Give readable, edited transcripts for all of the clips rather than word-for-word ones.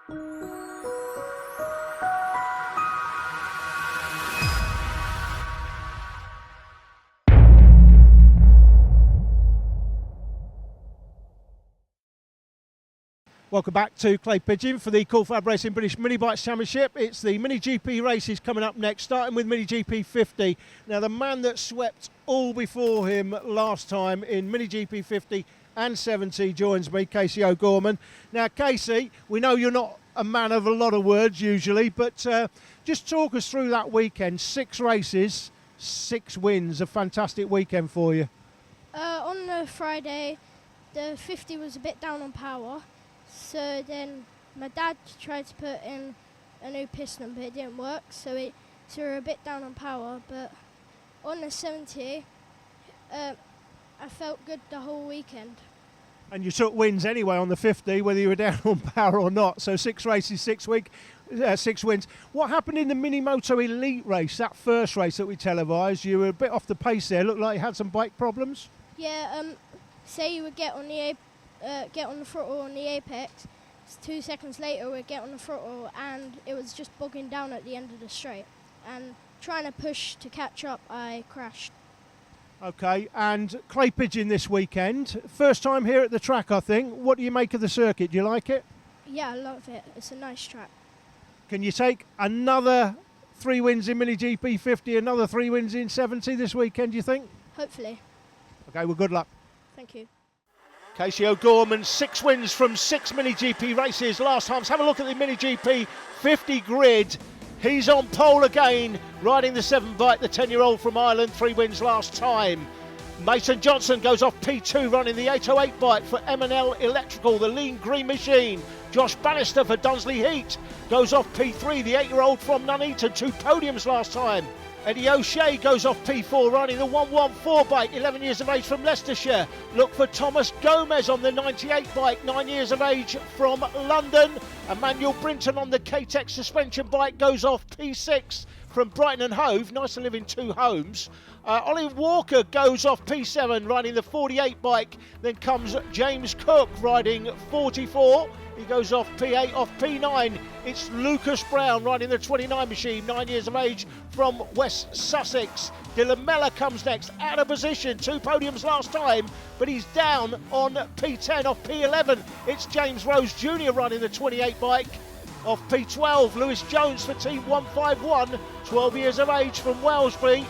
Welcome back to Clay Pigeon for the FAB Racing British Minibikes Championship. It's the MiniGP races coming up next, starting with MiniGP50. Now, the man that swept all before him last time in MiniGP50 and 70 joins me, Casey O'Gorman. Now, Casey, we know you're not a man of a lot of words usually, but just talk us through that weekend. 6 races, 6 wins, a fantastic weekend for you. On the Friday, the 50 was a bit down on power. So then my dad tried to put in a new piston, but it didn't work. So we were a bit down on power. But on the 70, I felt good the whole weekend. And you took wins anyway on the 50, whether you were down on power or not. So 6 races, 6 wins. What happened in the Mini Moto Elite race, that first race that we televised? You were a bit off the pace there. Looked like you had some bike problems. Yeah. Say you would get on the throttle on the apex. 2 seconds later, we'd get on the throttle, and it was just bogging down at the end of the straight. And trying to push to catch up, I crashed. Okay, and Clay Pigeon this weekend. First time here at the track, I think. What do you make of the circuit? Do you like it? Yeah, I love it. It's a nice track. Can you take another 3 wins in MiniGP50, another 3 wins in 70 this weekend, do you think? Hopefully. Okay, well, good luck. Thank you. Casey O'Gorman, 6 wins from 6 MiniGP races last time. Let's have a look at the MiniGP50 grid. He's on pole again, riding the 7 bike, the 10-year-old from Ireland, 3 wins last time. Mason Johnson goes off P2, running the 808 bike for M&L Electrical, the lean green machine. Josh Bannister for Dunsley Heat goes off P3, the 8-year-old from Nuneaton, 2 podiums last time. Eddie O'Shea goes off P4, running the 114 bike, 11 years of age from Leicestershire. Look for Thomas Gomez on the 98 bike, 9 years of age from London. Emmanuel Brinton on the K-Tech suspension bike goes off P6 from Brighton and Hove. Nice to live in 2 homes. Ollie Walker goes off P7, riding the 48 bike. Then comes James Cook riding 44. He goes off P8, off P9. It's Lucas Brown riding the 29 machine, 9 years of age from West Sussex. Dylan Mellor comes next, out of position, 2 podiums last time, but he's down on P10, off P11. It's James Rose Jr. running the 28 bike. Off P12, Lewis Jones for Team 151, 12 years of age from Wellesby.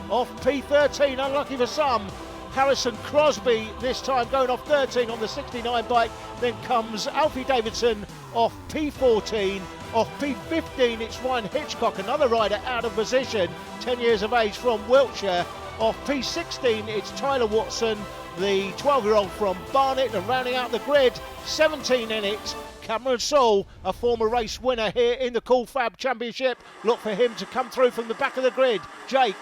Off P13, unlucky for some, Harrison Crosby this time going off 13 on the 69 bike. Then comes Alfie Davidson off P14. Off P15 it's Ryan Hitchcock, another rider out of position, 10 years of age from Wiltshire. Off P16 it's Tyler Watson, the 12-year-old from Barnet, and rounding out the grid, 17 in it, Cameron Saul, a former race winner here in the FAB Championship. Look for him to come through from the back of the grid. Jake.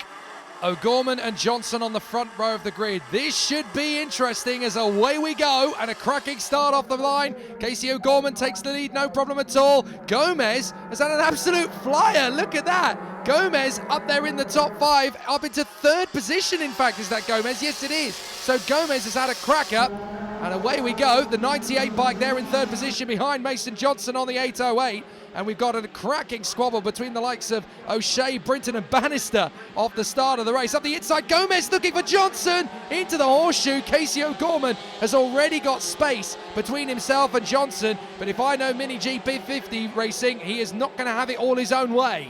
O'Gorman and Johnson on the front row of the grid. This should be interesting as away we go, and a cracking start off the line. Casey O'Gorman takes the lead, no problem at all. Gomez has had an absolute flyer, look at that. Gomez up there in the top 5, up into 3rd position in fact. Is that Gomez? Yes it is. So Gomez has had a cracker, and away we go. The 98 bike there in 3rd position behind Mason Johnson on the 808. And we've got a cracking squabble between the likes of O'Shea, Brinton and Bannister off the start of the race. Up the inside, Gomez looking for Johnson into the horseshoe. Casey O'Gorman has already got space between himself and Johnson, but if I know MiniGP50 racing, he is not going to have it all his own way.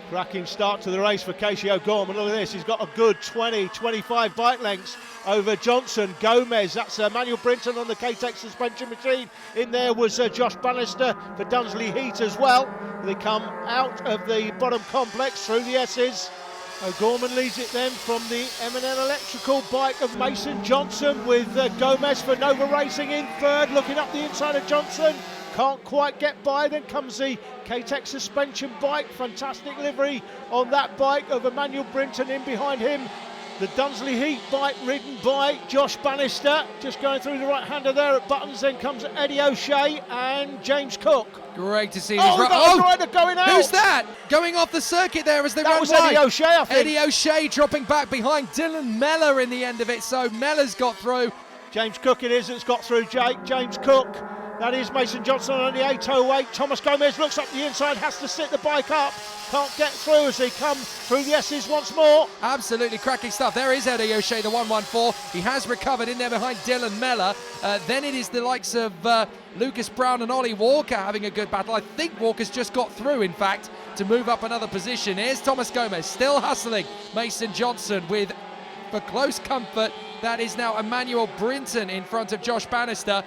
Cracking start to the race for Casey O'Gorman. Look at this, he's got a good 20-25 bike lengths over Johnson. Gomez, that's Emmanuel Brinton on the K-Tech suspension machine. In there was Josh Bannister for Dunsley Heat as well. They come out of the bottom complex through the S's. O'Gorman leads it then from the M&L Electrical bike of Mason Johnson, with Gomez for Nova Racing in 3rd, looking up the inside of Johnson. Can't quite get by. Then comes the K-Tech suspension bike. Fantastic livery on that bike of Emmanuel Brinton. In behind him, the Dunsley Heat bike ridden by Josh Bannister. Just going through the right-hander there at Buttons. Then comes Eddie O'Shea and James Cook. Great to see this. Rider going out. Who's that? Going off the circuit there as they run wide. That was Eddie O'Shea, I think. Eddie O'Shea dropping back behind Dylan Mellor in the end of it. So Mellor's got through. James Cook it is that's got through, Jake. James Cook That is Mason Johnson on the 808. Thomas Gomez looks up the inside, has to sit the bike up. Can't get through as they come through the S's once more. Absolutely cracking stuff. There is Eddie O'Shea, the 114. He has recovered in there behind Dylan Mellor. Then it is the likes of Lucas Brown and Ollie Walker having a good battle. I think Walker's just got through, in fact, to move up another position. Here's Thomas Gomez still hustling Mason Johnson with, for close comfort, that is now Emmanuel Brinton in front of Josh Bannister.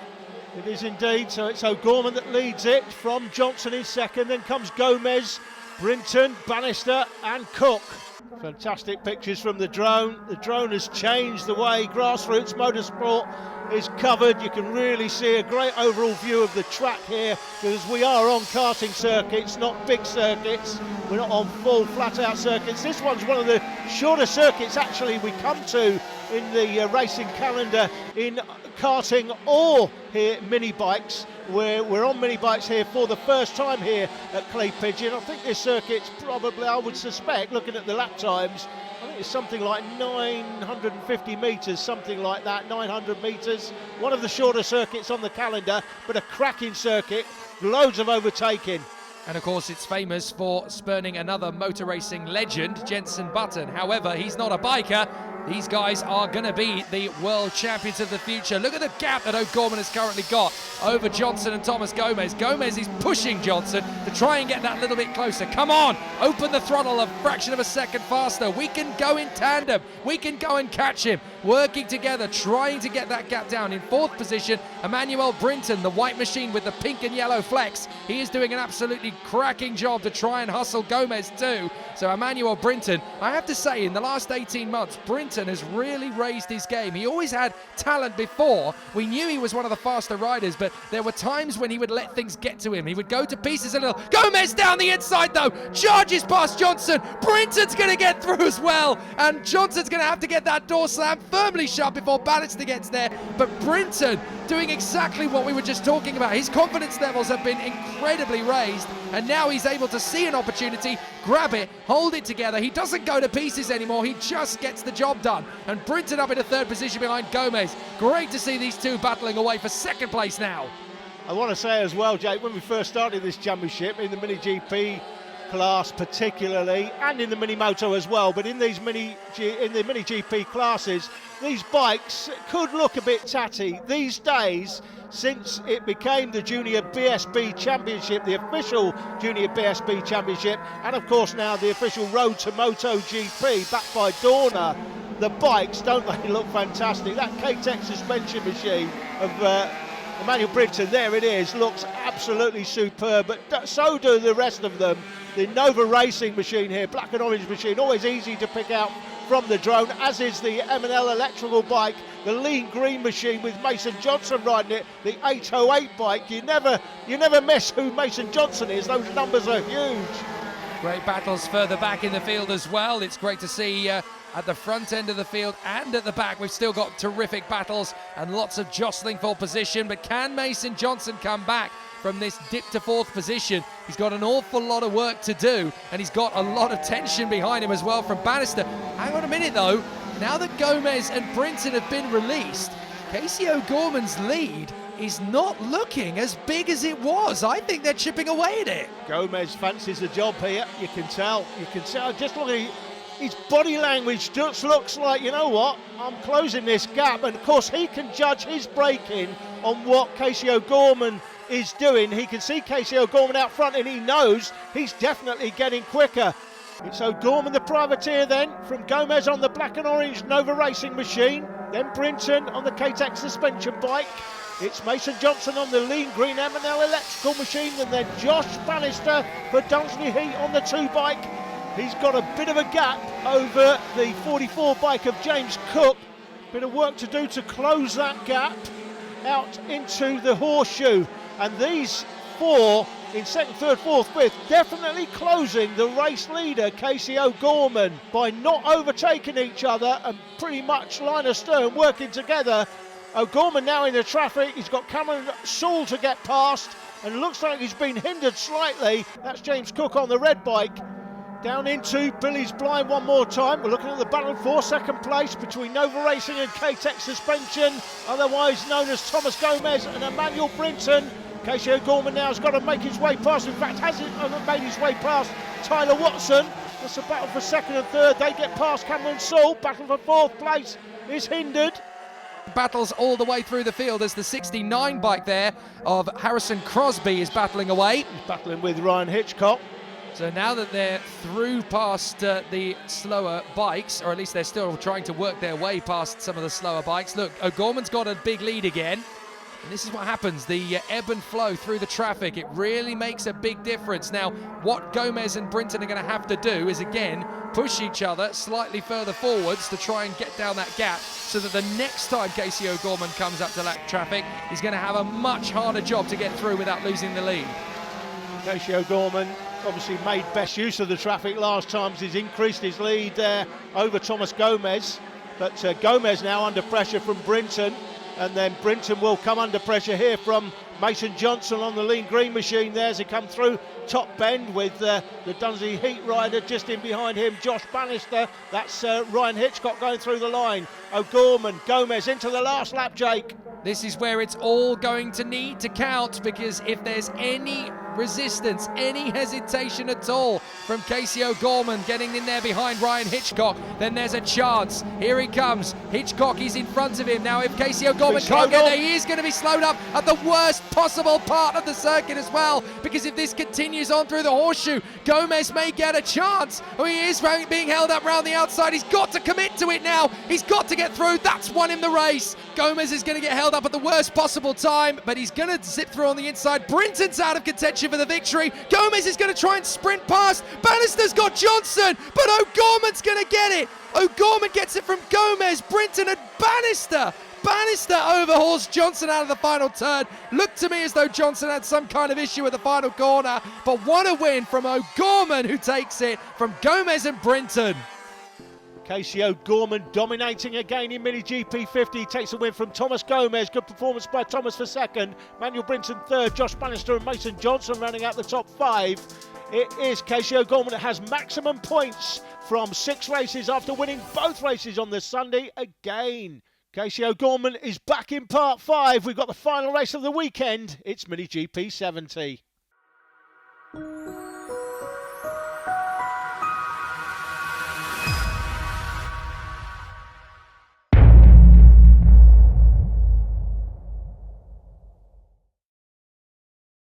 It is indeed, so it's O'Gorman that leads it from Johnson in second, then comes Gomez, Brinton, Bannister and Cook. Fantastic pictures from the drone. The drone has changed the way grassroots motorsport is covered. You can really see a great overall view of the track here, because we are on karting circuits, not big circuits. We're not on full flat out circuits. This one's one of the shorter circuits actually we come to in the racing calendar in karting or here Minibikes. We're on Minibikes here for the first time here at Clay Pigeon. I think this circuit's probably, I would suspect, looking at the lap times, I think it's something like 950 metres, something like that, 900 metres. One of the shorter circuits on the calendar, but a cracking circuit, loads of overtaking. And of course it's famous for spurning another motor racing legend, Jenson Button. However, he's not a biker. These guys are going to be the world champions of the future. Look at the gap that O'Gorman has currently got over Johnson and Thomas Gomez. Gomez is pushing Johnson to try and get that little bit closer. Come on, open the throttle a fraction of a second faster. We can go in tandem. We can go and catch him. Working together, trying to get that gap down. In fourth position, Emmanuel Brinton, the white machine with the pink and yellow flex. He is doing an absolutely cracking job to try and hustle Gomez too. So Emmanuel Brinton, I have to say, in the last 18 months, Brinton has really raised his game. He always had talent before. We knew he was one of the faster riders, but there were times when he would let things get to him. He would go to pieces a little. Gomez down the inside though, charges past Johnson. Brinton's going to get through as well, and Johnson's going to have to get that door slammed firmly shut before Bannister gets there. But Brinton doing exactly what we were just talking about. His confidence levels have been incredibly raised, and now he's able to see an opportunity, grab it, hold it together. He doesn't go to pieces anymore. He just gets the job done. And Brinton up in a third position behind Gomez. Great to see these two battling away for second place now. I want to say as well, Jake, when we first started this championship in the MiniGP class particularly, and in the Mini Moto as well, but in these MiniGP classes, these bikes could look a bit tatty. These days, since it became the Junior BSB Championship, the official Junior BSB Championship, and of course now the official Road to Moto GP, backed by Dorna, the bikes, don't they look fantastic? That K-Tech suspension machine of Emmanuel Brinton, there it is, looks absolutely superb, but so do the rest of them. The Nova Racing machine here, black and orange machine, always easy to pick out from the drone, as is the M&L electrical bike, the lean green machine with Mason Johnson riding it, the 808 bike. You never miss who Mason Johnson is, those numbers are huge. Great battles further back in the field as well. It's great to see at the front end of the field and at the back. We've still got terrific battles and lots of jostling for position, but can Mason Johnson come back from this dip to fourth position? He's got an awful lot of work to do, and he's got a lot of tension behind him as well from Bannister. Hang on a minute though, now that Gomez and Brinton have been released, Casey O'Gorman's lead is not looking as big as it was. I think they're chipping away at it. Gomez fancies the job here, you can tell, just look at his body language, just looks like, you know what, I'm closing this gap. And of course he can judge his braking on what Casey O'Gorman is doing. He can see Casey O'Gorman out front and he knows he's definitely getting quicker. It's O'Gorman the privateer then, from Gomez on the black and orange Nova Racing machine, then Brinton on the K-Tech suspension bike. It's Mason Johnson on the lean green M&L electrical machine, and then Josh Bannister for Dunsley Heat on the 2 bike. He's got a bit of a gap over the 44 bike of James Cook. Bit of work to do to close that gap out into the horseshoe. And these 4 in second, third, fourth, fifth, definitely closing the race leader, Casey O'Gorman, by not overtaking each other and pretty much line astern working together. O'Gorman now in the traffic. He's got Cameron Saul to get past, and looks like he's been hindered slightly. That's James Cook on the red bike. Down into Billy's Blind one more time. We're looking at the battle for second place between Nova Racing and K-Tech Suspension, otherwise known as Thomas Gomez and Emmanuel Brinton. Casey O'Gorman now has got to make his way past, in fact hasn't made his way past Tyler Watson. That's a battle for second and third. They get past Cameron Saul. Battle for fourth place is hindered. Battles all the way through the field as the 69 bike there of Harrison Crosby is battling away. He's battling with Ryan Hitchcock. So now that they're through past the slower bikes, or at least they're still trying to work their way past some of the slower bikes. Look, O'Gorman's got a big lead again. And this is what happens, the ebb and flow through the traffic. It really makes a big difference. Now, what Gomez and Brinton are going to have to do is, again, push each other slightly further forwards to try and get down that gap so that the next time Casey O'Gorman comes up to that traffic, he's going to have a much harder job to get through without losing the lead. Casey O'Gorman obviously made best use of the traffic last time. He's increased his lead there over Thomas Gomez. But Gomez now under pressure from Brinton. And then Brinton will come under pressure here from Mason Johnson on the lean green machine there as he come through top bend with the Dunsey Heat rider just in behind him, Josh Bannister. That's Ryan Hitchcock going through the line. O'Gorman, Gomez into the last lap, Jake. This is where it's all going to need to count, because if there's any resistance, any hesitation at all from Casey O'Gorman getting in there behind Ryan Hitchcock, then there's a chance. Here he comes. Hitchcock is in front of him. Now, if Casey O'Gorman can't get there, he is going to be slowed up at the worst possible part of the circuit as well, because if this continues on through the horseshoe, Gomez may get a chance. Oh, he is being held up round the outside. He's got to commit to it now. He's got to get through. That's won him the race. Gomez is going to get held up at the worst possible time, but he's going to zip through on the inside. Brinton's out of contention for the victory. Gomez is going to try and sprint past. Bannister's got Johnson, but O'Gorman's going to get it. O'Gorman gets it from Gomez, Brinton and Bannister. Bannister overhauls Johnson out of the final turn. Looked to me as though Johnson had some kind of issue at the final corner, but what a win from O'Gorman, who takes it from Gomez and Brinton. Casey O'Gorman dominating again in MiniGP50. Takes a win from Thomas Gomez. Good performance by Thomas for second. Manuel Brinton third. Josh Bannister and Mason Johnson running out the top five. It is Casey O'Gorman that has maximum points from 6 races after winning both races on this Sunday again. Casey O'Gorman is back in part 5. We've got the final race of the weekend. It's MiniGP50.